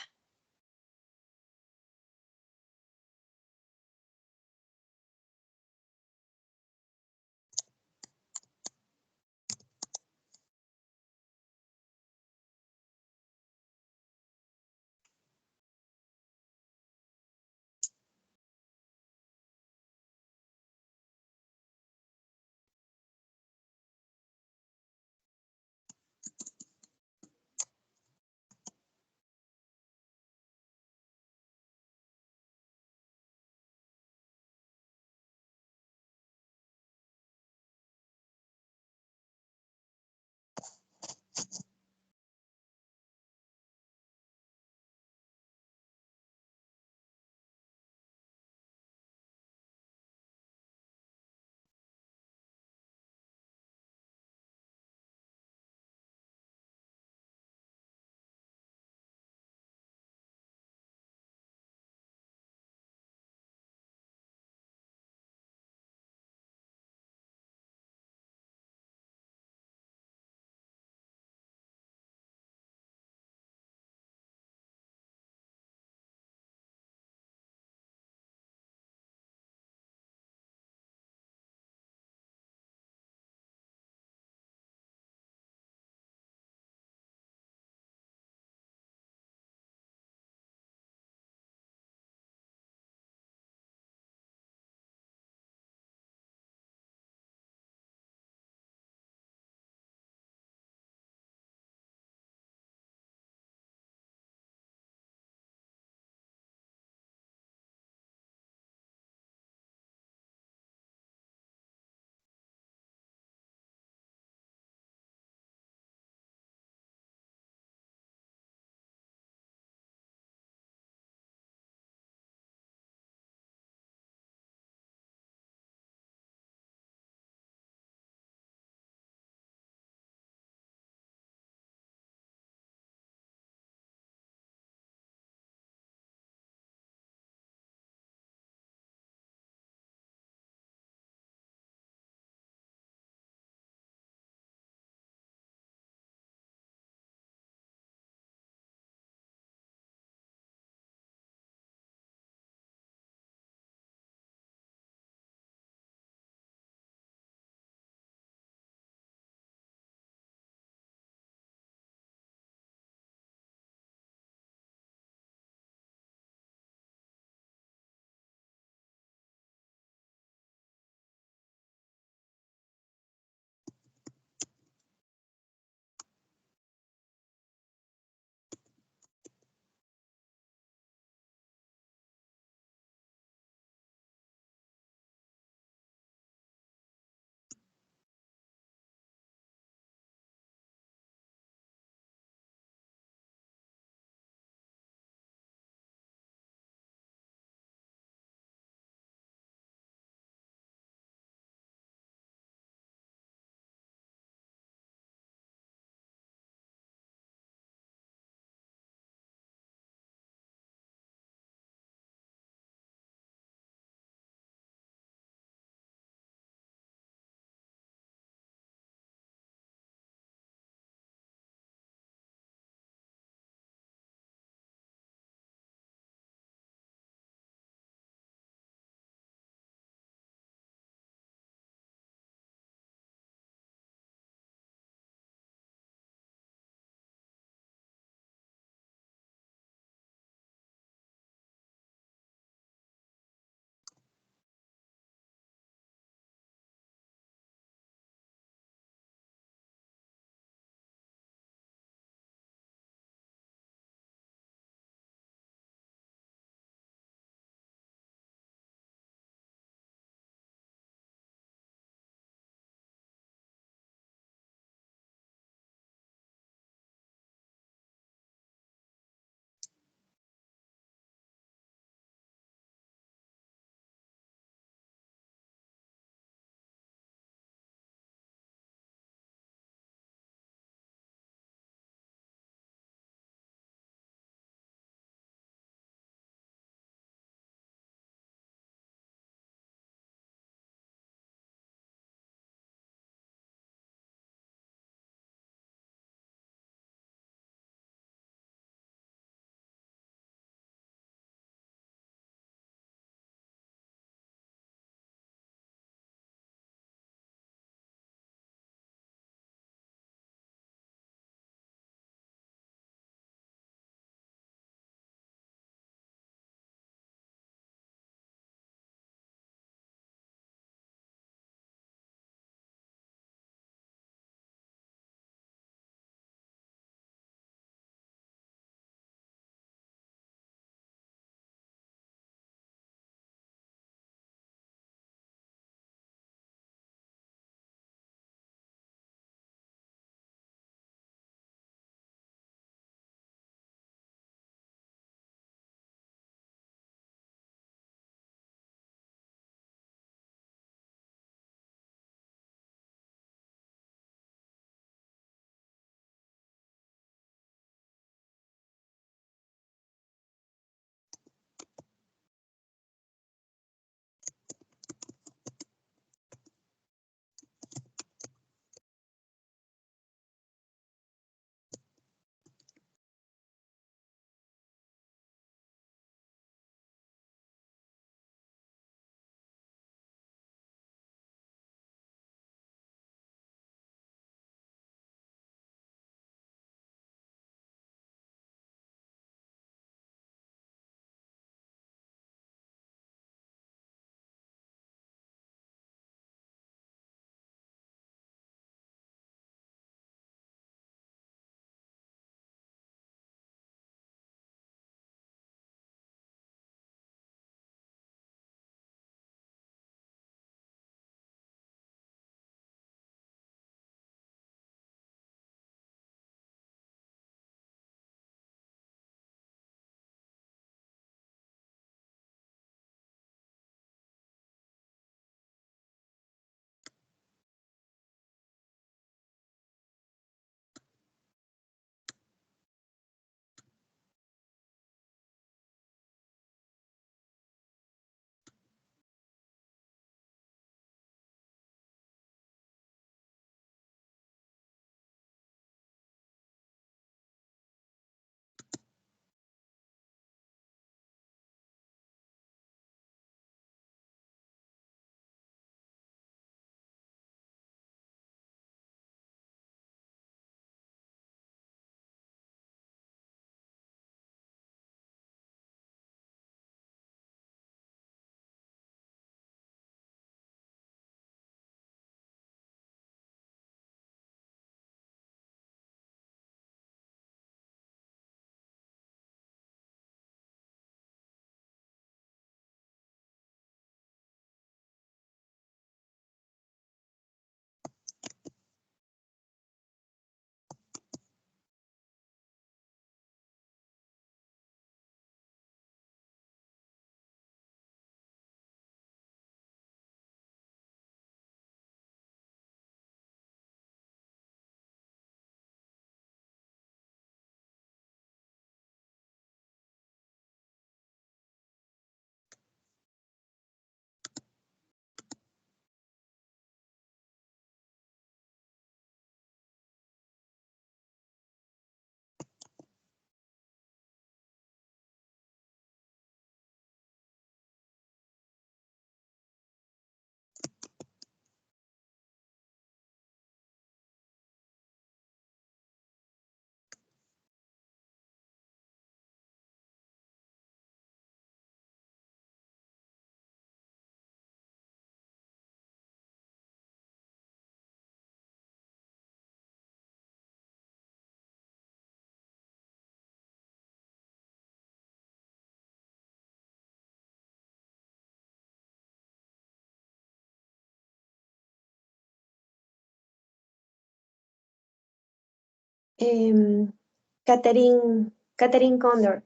Catherine Condor,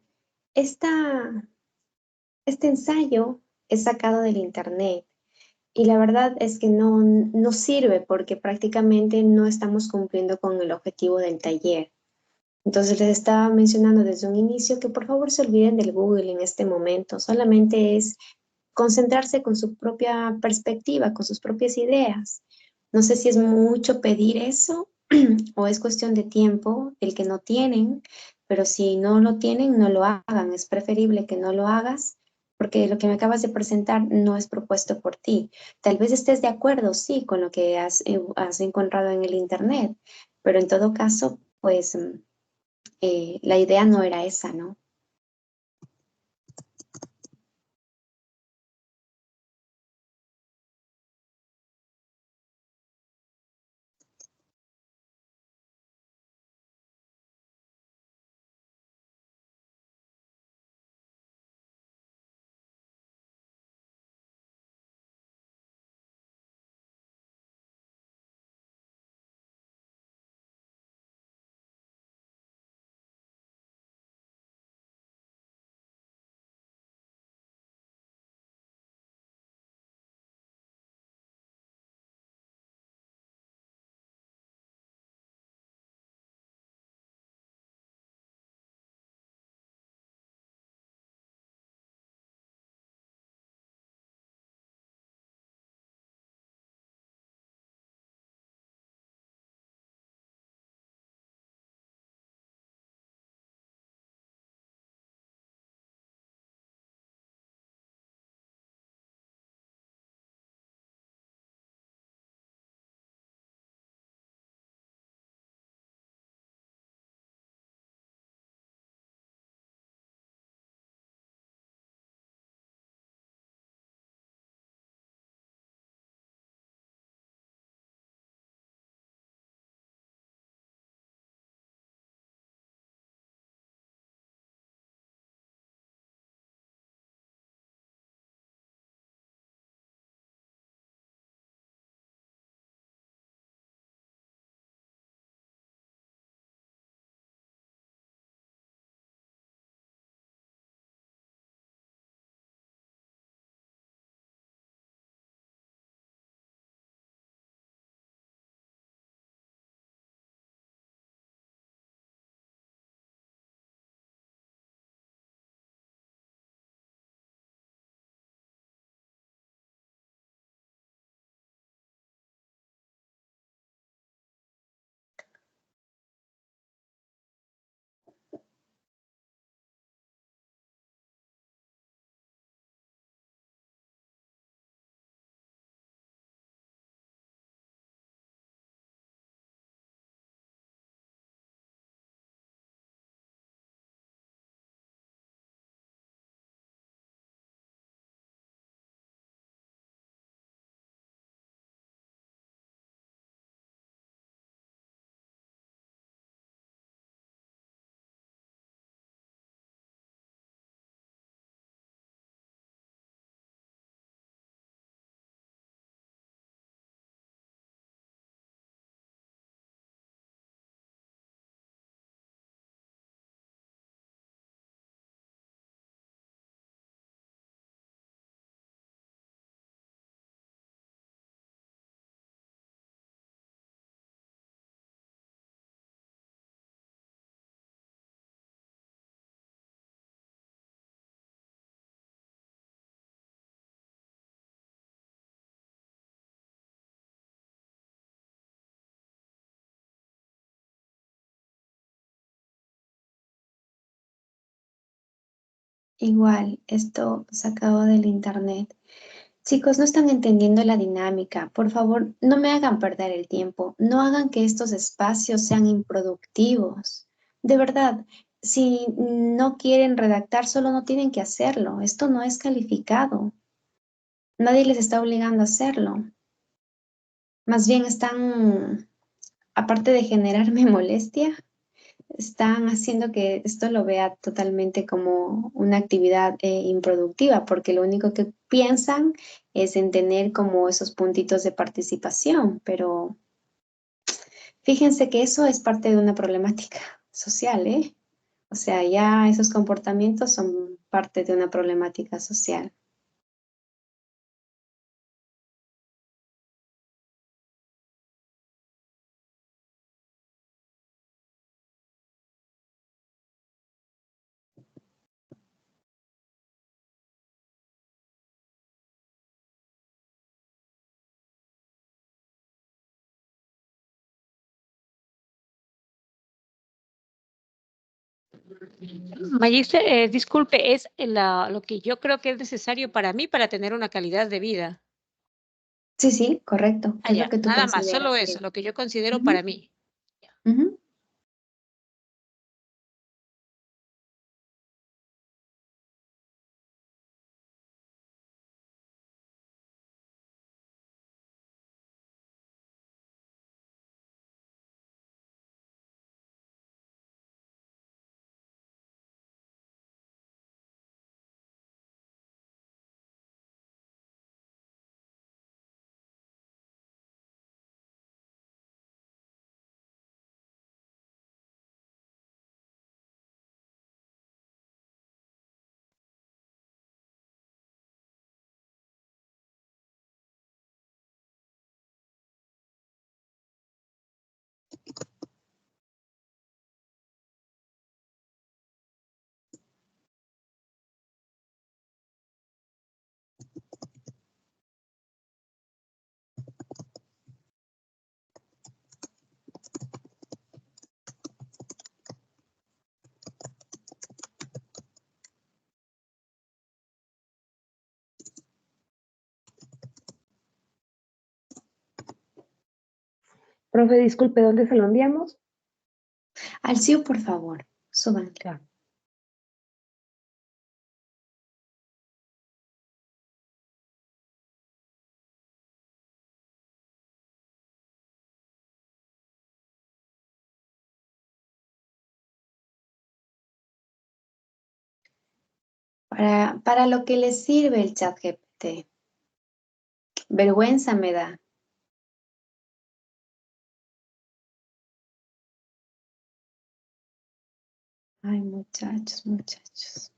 este ensayo es sacado del internet y la verdad es que no sirve porque prácticamente no estamos cumpliendo con el objetivo del taller. Entonces les estaba mencionando desde un inicio que por favor se olviden del Google en este momento. Solamente es concentrarse con su propia perspectiva, con sus propias ideas. No sé si es mucho pedir eso o es cuestión de tiempo el que no tienen, pero si no lo tienen, no lo hagan. Es preferible que no lo hagas porque lo que me acabas de presentar no es propuesto por ti. Tal vez estés de acuerdo, sí, con lo que has encontrado en el Internet, pero en todo caso, pues la idea no era esa, ¿no? Igual, esto sacado del internet. Chicos, no están entendiendo la dinámica. Por favor, no me hagan perder el tiempo. No hagan que estos espacios sean improductivos. De verdad, si no quieren redactar, solo no tienen que hacerlo. Esto no es calificado. Nadie les está obligando a hacerlo. Más bien están, aparte de generarme molestia, están haciendo que esto lo vea totalmente como una actividad improductiva, porque lo único que piensan es en tener como esos puntitos de participación, pero Fíjense que eso es parte de una problemática social, ¿eh? O sea, ya esos comportamientos son parte de una problemática social. Magister, disculpe, es lo que yo creo que es necesario para mí para tener una calidad de vida. Sí, sí, correcto. ¿Qué es lo Allá, que tú nada más, solo consideras eso, que... lo que yo considero Ujú, para mí. ujú. Profe, disculpe, ¿dónde se lo enviamos? Al CIU, por favor, suban. Claro. Para lo que les sirve el chat GPT. Vergüenza me da. Ay, muchachos, muchachos.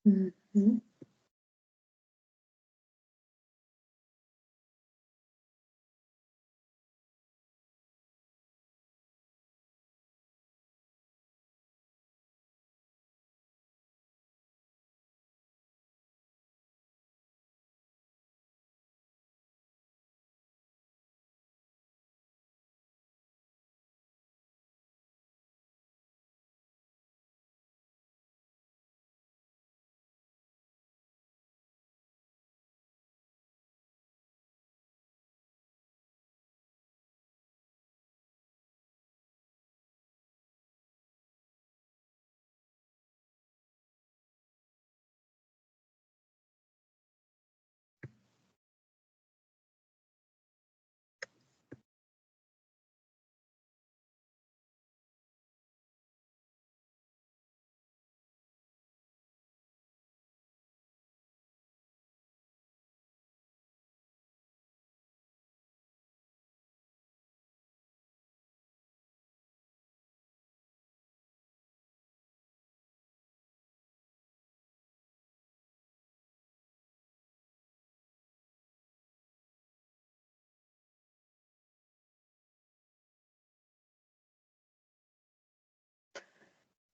Ujú.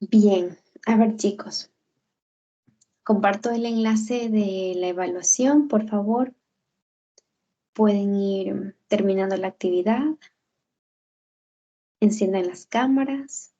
Bien, a ver chicos, comparto el enlace de la evaluación, por favor. Pueden ir terminando la actividad, enciendan las cámaras.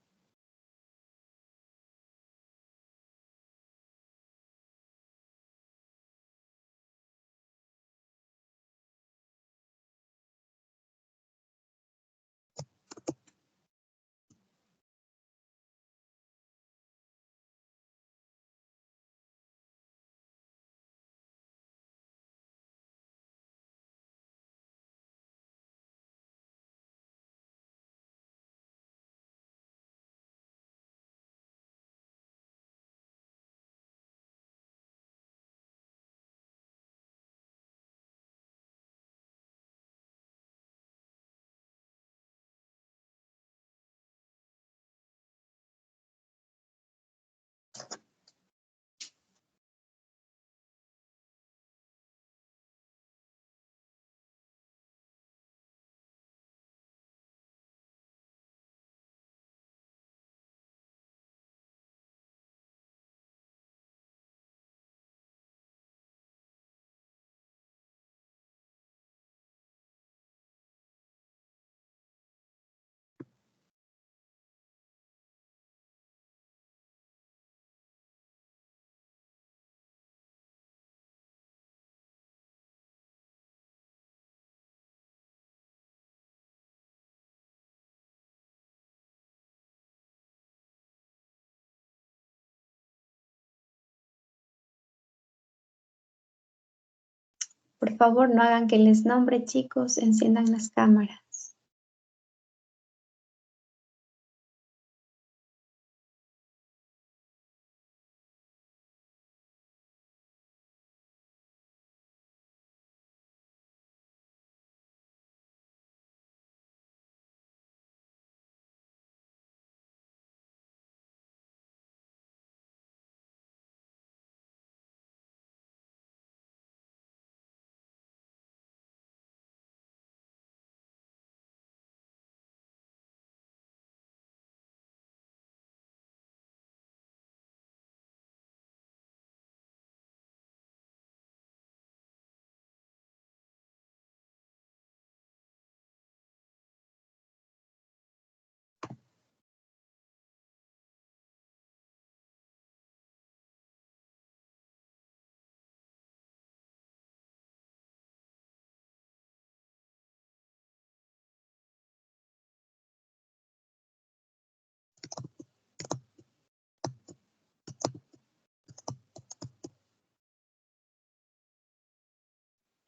Por favor, no hagan que les nombre, chicos, enciendan las cámaras.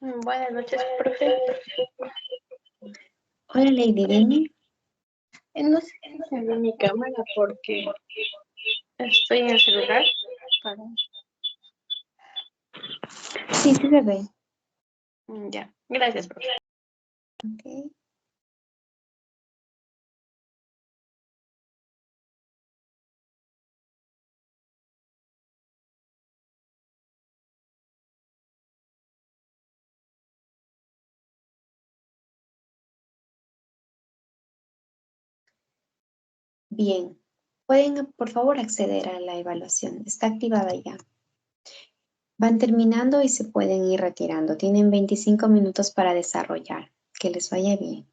Buenas noches, profe. Hola, Lady, dime. No sé si se ve mi cámara porque estoy en el celular. Sí, sí se ve. Ya, gracias, profe. Ok. Bien, pueden por favor acceder a la evaluación. Está activada ya. Van terminando y se pueden ir retirando. Tienen 25 minutos para desarrollar. Que les vaya bien.